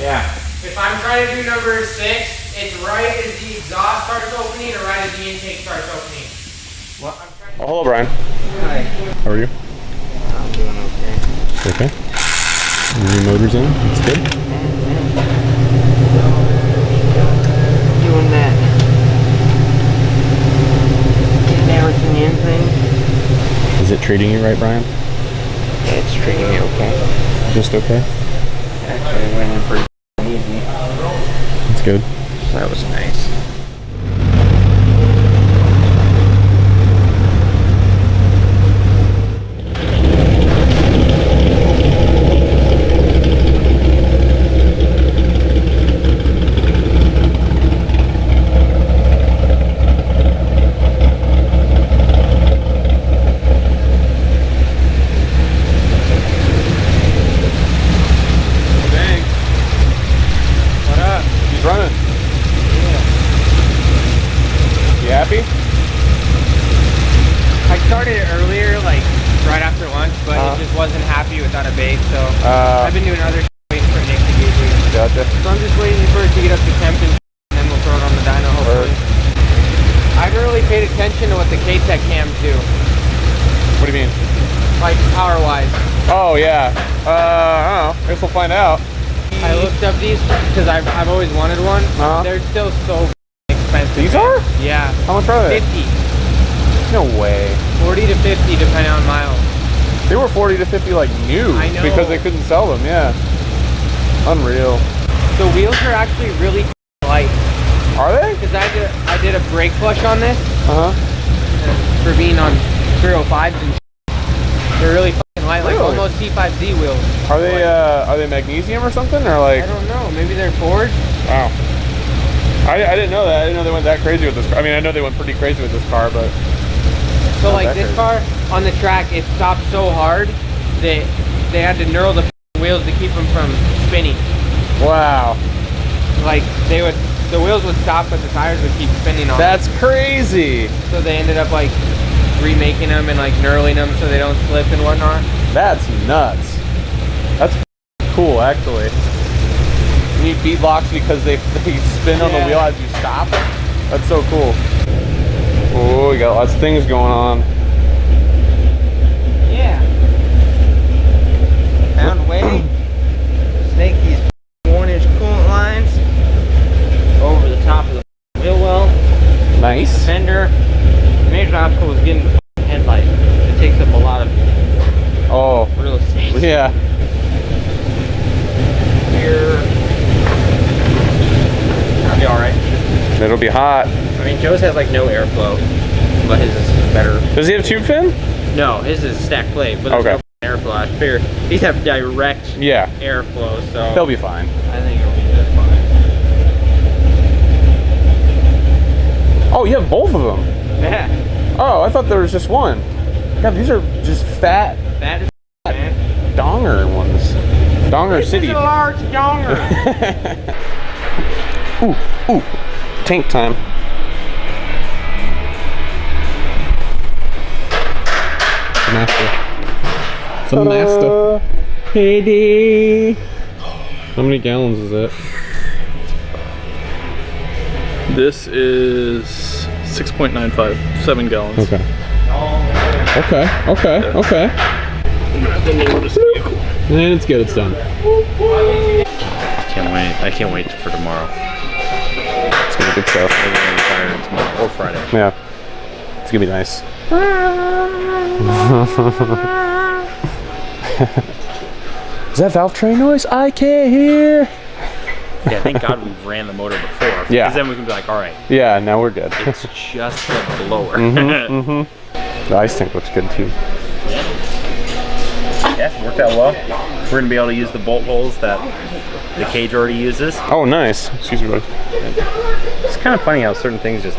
Yeah. If I'm trying to do number 6, it's right as the exhaust starts opening or right as the intake starts opening. What? Oh, hello, Brian. Hi. How are you? I'm doing okay. Okay. New motors in. That's good. Doing that. Getting everything in thing. Is it treating you right, Brian? Yeah, it's treating me okay. Just okay? Actually, it went in pretty easy. That's good. So that was nice. I started it earlier, like right after lunch, but it just wasn't happy without a base, so I've been doing other waiting for Nick to gauge it. Gotcha. So I'm just waiting for it to get up to temp and then we'll throw it on the dyno hopefully. I haven't really paid attention to what the K-Tech cams do. What do you mean? Like power-wise. Oh, yeah. I don't know. I guess we'll find out. I looked up these because I've always wanted one. They're still so expensive. These are? Yeah. How much are they? 50. No way. 40 to 50 depending on miles. They were 40 to 50 like new. I know. Because they couldn't sell them, yeah. Unreal. The wheels are actually really light. Are they? Because I did a brake flush on this. For being on 305s and they're really fucking light, like almost C5Z wheels. Are they magnesium or something, or like? I don't know. Maybe they're Ford. Wow. I didn't know that. I didn't know they went that crazy with this car. I mean, I know they went pretty crazy with this car, but. So like this car on the track, it stopped so hard that they had to knurl the wheels to keep them from spinning. Wow. Like the wheels would stop, but the tires would keep spinning on. That's crazy. So they ended up like remaking them and like knurling them so they don't slip and whatnot. That's nuts. That's cool, actually. You need bead locks because they spin on the wheel as you stop. That's so cool. Oh, we got lots of things going on. Yeah. Found a way to snake these 1-inch coolant lines over the top of the wheel well. Nice. The fender. The major obstacle was getting the headlight. It takes up a lot of real estate. Yeah. Here. That'll be alright. It'll be hot. I mean, Joe's has like no airflow, but his is better. Does he have tube fin? No, his is stacked plate, but there's no airflow. I figure these have direct airflow, so they'll be fine. I think it'll be just fine. Oh, you have both of them? Yeah. Oh, I thought there was just one. God, these are just fat donger ones. Donger this City. This is a large donger. Ooh, tank time. Master. The master. Payday. How many gallons is that? This is 6.95, 7 gallons. Okay. Okay. And it's good, it's done. Can't wait. I can't wait for tomorrow. It's gonna be good stuff. Tomorrow or Friday. Yeah. It's gonna be nice. Is that valve train noise? I can't hear. Yeah, thank God we ran the motor before. Yeah. Because then we can be like, all right. Yeah, now we're good. It's just the blower. The ice tank looks good too. Yeah, worked out well. We're gonna be able to use the bolt holes that the cage already uses. Oh, nice. Excuse me, buddy. It's kind of funny how certain things just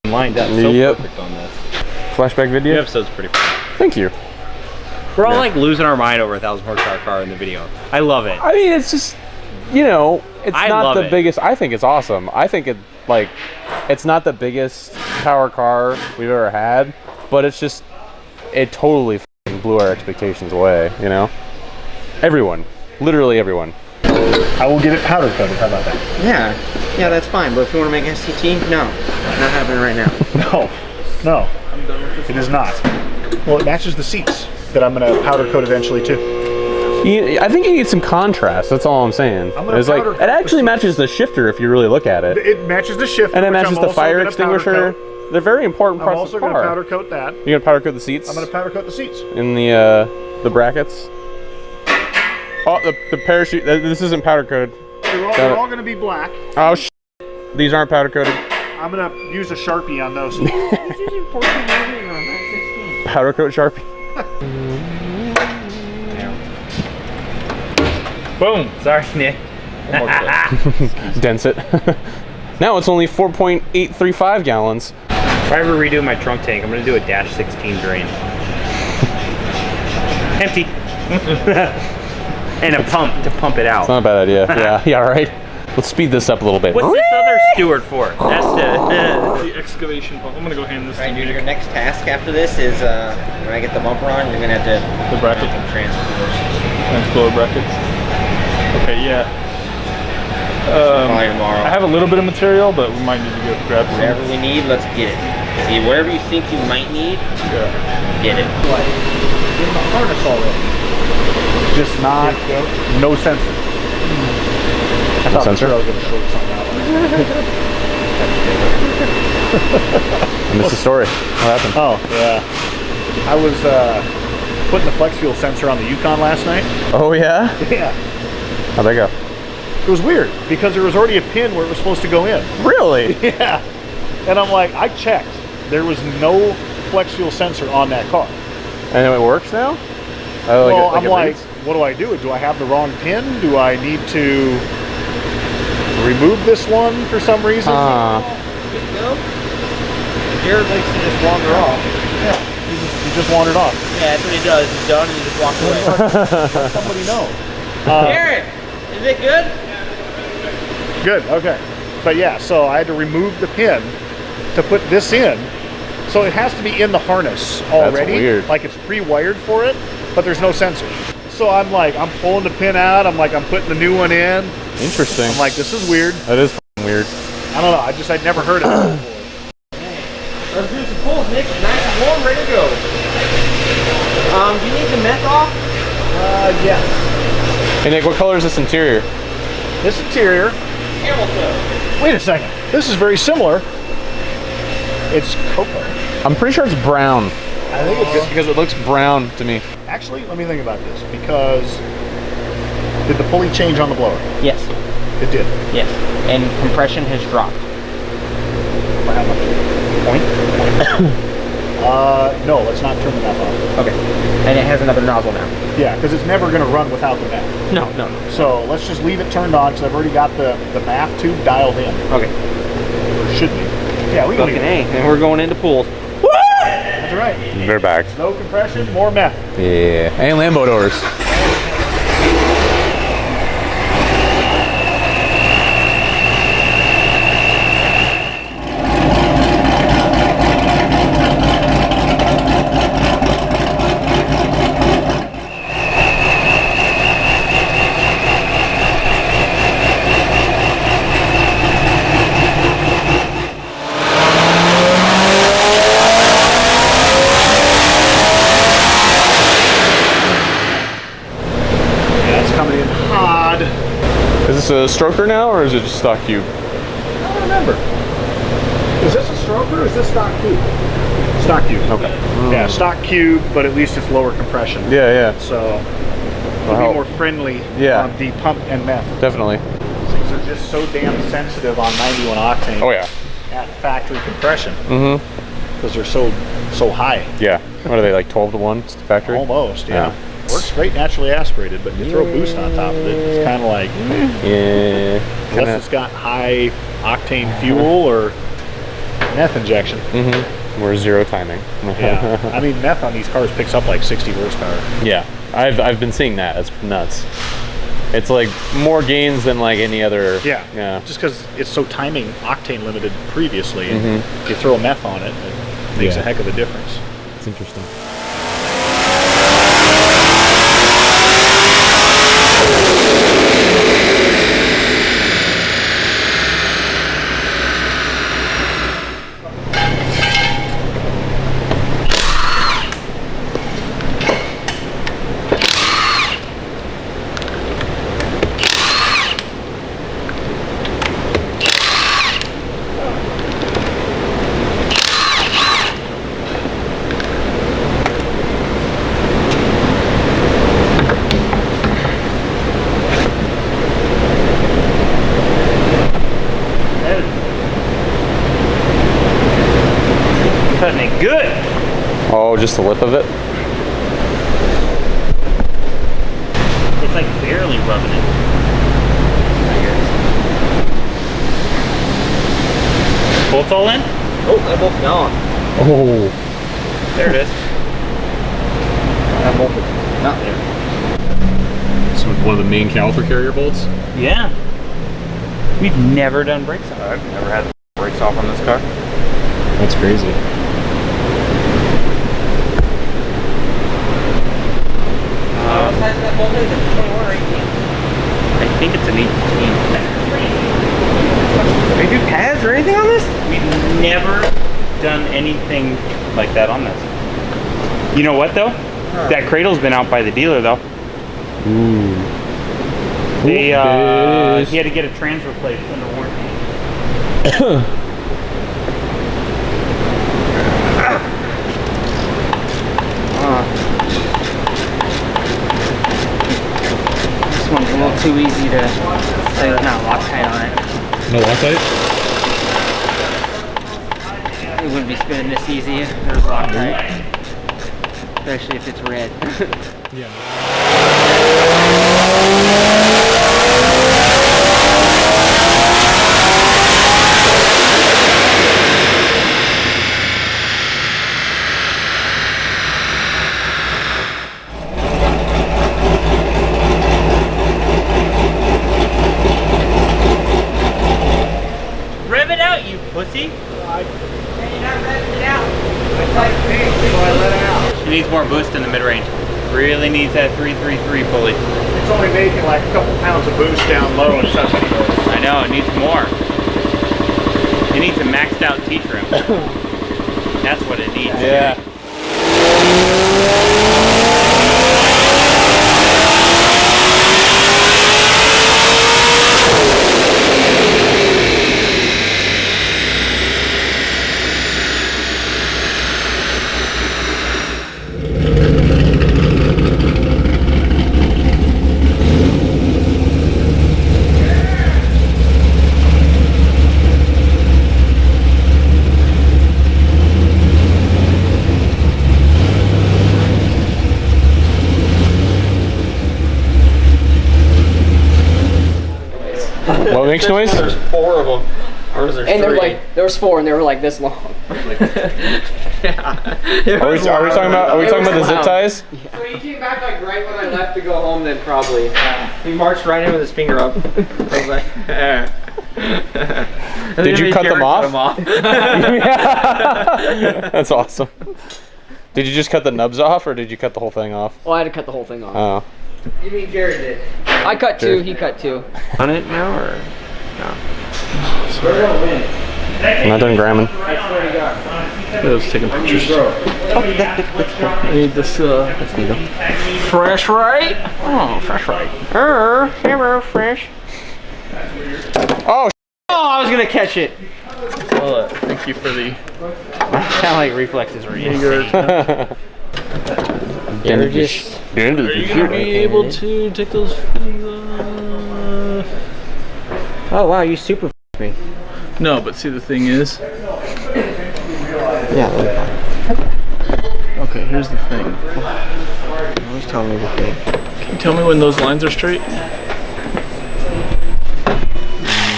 lined up so perfect on this. Flashback video? The episode's pretty funny. Thank you. We're all like losing our mind over a 1,000 horsepower car in the video. I love it. I mean, it's just, you know, it's not the biggest. I think it's awesome. I think it's not the biggest power car we've ever had, but it's just, it totally blew our expectations away, you know? Everyone. Literally everyone. I will get it powder coated. How about that? Yeah, that's fine. But if you want to make SCT, no, not happening right now. No. It is not. Well, it matches the seats that I'm gonna powder coat eventually too. I think you need some contrast. That's all I'm saying. It's like it actually matches the shifter if you really look at it. It matches the shifter, and it matches the fire extinguisher. They're very important parts of the car. I'm also gonna powder coat that. You're gonna powder coat the seats? I'm gonna powder coat the seats. In the brackets. Oh, the parachute. This isn't powder coated. They're all gonna be black. Oh these aren't powder coated. I'm gonna use a Sharpie on those. Powder coat Sharpie. Boom. Sorry, Nick. Dents it. Now it's only 4.835 gallons. If I ever redo my trunk tank, I'm gonna do a -16 drain. Empty. And a pump to pump it out. It's not a bad idea. Yeah, right. Let's speed this up a little bit. What's this other steward for? That's the excavation pump. I'm gonna go hand this. Right, dude. Your next task after this is when I get the bumper on, you're gonna have to the bracket transfer brackets. Okay, yeah. Probably tomorrow. I have a little bit of material, but we might need to go grab some. Whatever we need, let's get it. Whatever you think you might need, get it. What? In the harness already. Just not, no sensor. I thought sensor? I was going to short something out. I missed the story. What happened? Oh, yeah. I was putting the flex fuel sensor on the Yukon last night. Oh, yeah? Yeah. How'd that go? It was weird because there was already a pin where it was supposed to go in. Really? Yeah. And I'm like, I checked. There was no flex fuel sensor on that car. And it works now? Well, I'm like, what do I do? Do I have the wrong pin? Do I need to remove this one for some reason? Jared likes to just wander off. Yeah, he just wandered off. Yeah, that's what he does. He's done and he just walks away. Let somebody know. Jared, is it good? Good, okay. But yeah, so I had to remove the pin to put this in. So it has to be in the harness already. That's weird. Like it's pre-wired for it, but there's no sensor. So I'm like, I'm pulling the pin out. I'm like, I'm putting the new one in. Interesting. I'm like, this is weird. That is weird. I don't know. I'd never heard of it before. Let's do some pulls, Nick. Nice and warm, ready to go. Do you need the meth off? Yeah. Hey Nick, what color is this interior? This interior. Camel toe. Wait a second. This is very similar. It's cocoa. I'm pretty sure it's brown. I think it's Because it looks brown to me. Actually, let me think about this. Because did the pulley change on the blower? Yes. It did. Yes. And compression has dropped. By how much? Point? No, let's not turn the map off. Okay. And it has another nozzle now. Yeah, because it's never going to run without the map. No. So let's just leave it turned on because I've already got the MAF tube dialed in. Okay. Or should be. Yeah, we can leave Fucking it. A. And we're going into pools. That's right. They're back. No compression, more meth. Yeah. And Lambo doors. Is this a stroker now, or is it just stock cube? I don't remember. Is this a stroker or is this stock cube? Stock cube. Okay. Yeah, stock cube, but at least it's lower compression. Yeah. So it'll be more friendly on the pump and meth. Definitely. Things are just so damn sensitive on 91 octane. Oh yeah. At factory compression. Mm-hmm. Because they're so high. Yeah. What are they, like 12 to 1 factory? Almost, yeah. Works great naturally aspirated, but you throw a boost on top of it, it's kind of like, yeah. Unless it's got high octane fuel or meth injection. Mm-hmm. Or zero timing. Yeah. I mean, meth on these cars picks up like 60 horsepower. Yeah. I've been seeing that. It's nuts. It's like more gains than like any other. Yeah. Just because it's so timing octane limited previously, and you throw a meth on it, it makes a heck of a difference. It's interesting. Oh, just the lip of it? It's like barely rubbing it. Bolts all in? Oh, that bolt's gone. Oh. There it is. That bolt is not there. So one of the main caliper carrier bolts? Yeah. We've never done brakes off. I've never had the brakes off on this car. That's crazy. What size is that bolt? Is it 21 or 18? I think it's an 18. Are you do pads or anything on this? We've never done anything like that on this. You know what though? That cradle's been out by the dealer though. Ooh. They he had to get a trans replaced under warranty. This one's a little too easy to say not Loctite on it. No Loctite? It wouldn't be spinning this easy if there's Loctite. Especially if it's red. Yeah. Rev it out, you pussy! She needs more boost in the mid-range. Really needs that 333 pulley. It's only making like a couple pounds of boost down low and stuff. I know, it needs more. It needs a maxed out T-trim. That's what it needs. Yeah. What makes noise? There's 4 of them. Or is there And 3? they're like, there was 4 and they were like this long. Yeah. Are we talking about the zip ties? So he came back like right when I left to go home then probably. He marched right in with his finger up. I was like, Did you cut them off? That's awesome. Did you just cut the nubs off or did you cut the whole thing off? Well, I had to cut the whole thing off. Oh. You mean Jared did? I cut 2, he cut 2. On it now or no? I'm not done gramming. I was taking pictures. I need this, fresh right? Oh, fresh right. Camera fresh. Oh, Oh, I was gonna catch it. Well, thank you for the Sound like reflexes were finger. They're just. Are you gonna be able to take those fins off? Oh wow, you super me. No, but see the thing is. Yeah. Okay, here's the thing. Always tell me the thing. Can you tell me when those lines are straight?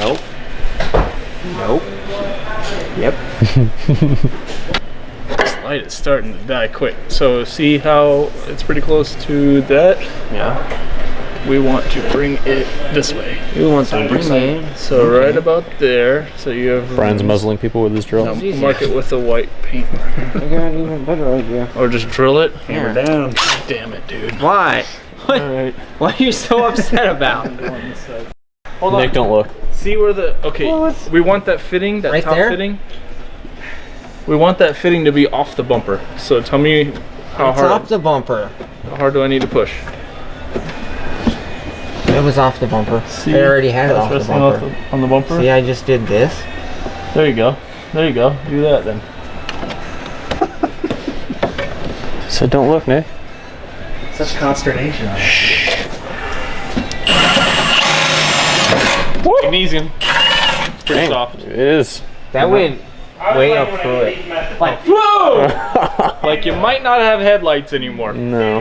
Nope. Nope. Yep. This light is starting to die quick. So see how it's pretty close to that? Yeah. We want to bring it this way. You want to bring me? So right about there. So you have Brian's muzzling people with his drill. Now mark it with a white paint marker. I got an even better idea. Or just drill it. Hammer down. Damn it, dude. Why? What? Alright. What are you so upset about? Hold on. Nick, don't look. See where the we want that fitting, that Right top there? fitting. We want that fitting to be off the bumper. So tell me how It's hard off the bumper. how hard do I need to push? It was off the bumper. See? I already had it off the Resting bumper. on the bumper. See, I just did this. There you go. There you go. Do that then. So don't look, Nick. Such consternation. Magnesium. It's pretty soft. It is. That went way up through it. Like, whoa! Like you might not have headlights anymore. No.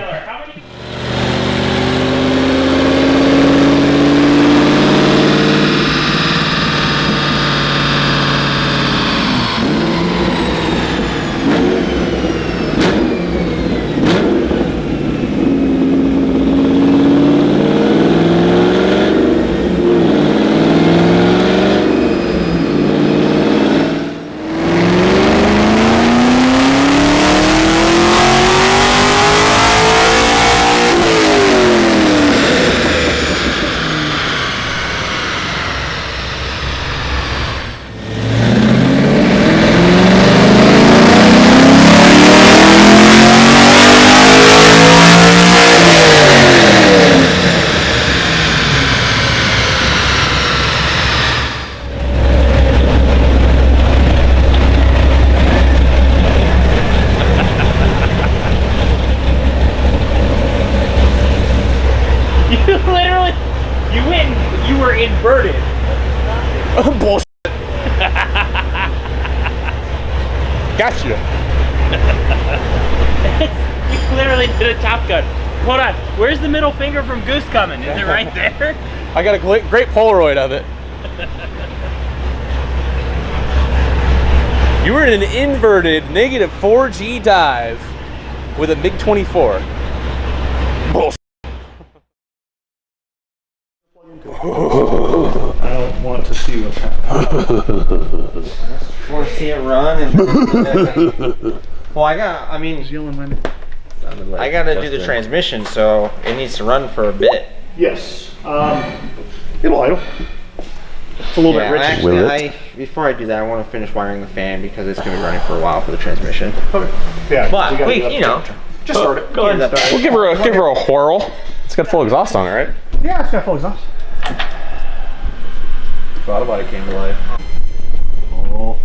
You were inverted. Oh, bullshit. Gotcha. You literally did a Top Gun. Hold on. Where's the middle finger from Goose coming? Is it right there? I got a great Polaroid of it. You were in an inverted -4G dive with a MiG-24. Bullshit. I don't want to see what's happening. I want to see it run. And well, I got to do the transmission, so it needs to run for a bit. Yes. It'll idle. It's a little bit rich. Actually, before I do that, I want to finish wiring the fan because it's going to be running for a while for the transmission. Okay. Yeah. But gotta we, do that you know, just start it. go ahead. We'll give her a whirl. It's got full exhaust on it, right? Yeah, it's got full exhaust. Thought about it came to life. Oh.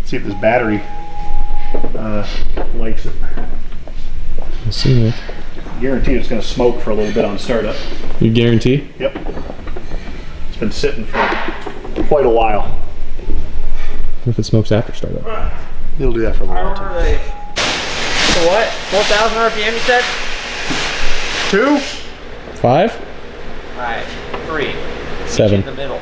See if this battery likes it. Let's see it. Guarantee it's going to smoke for a little bit on startup. You guarantee? Yep. It's been sitting for quite a while. What if it smokes after startup? It'll do that for a long time. So what? 4,000 RPM you said? 2? 5? Alright, 3. 7. In the middle.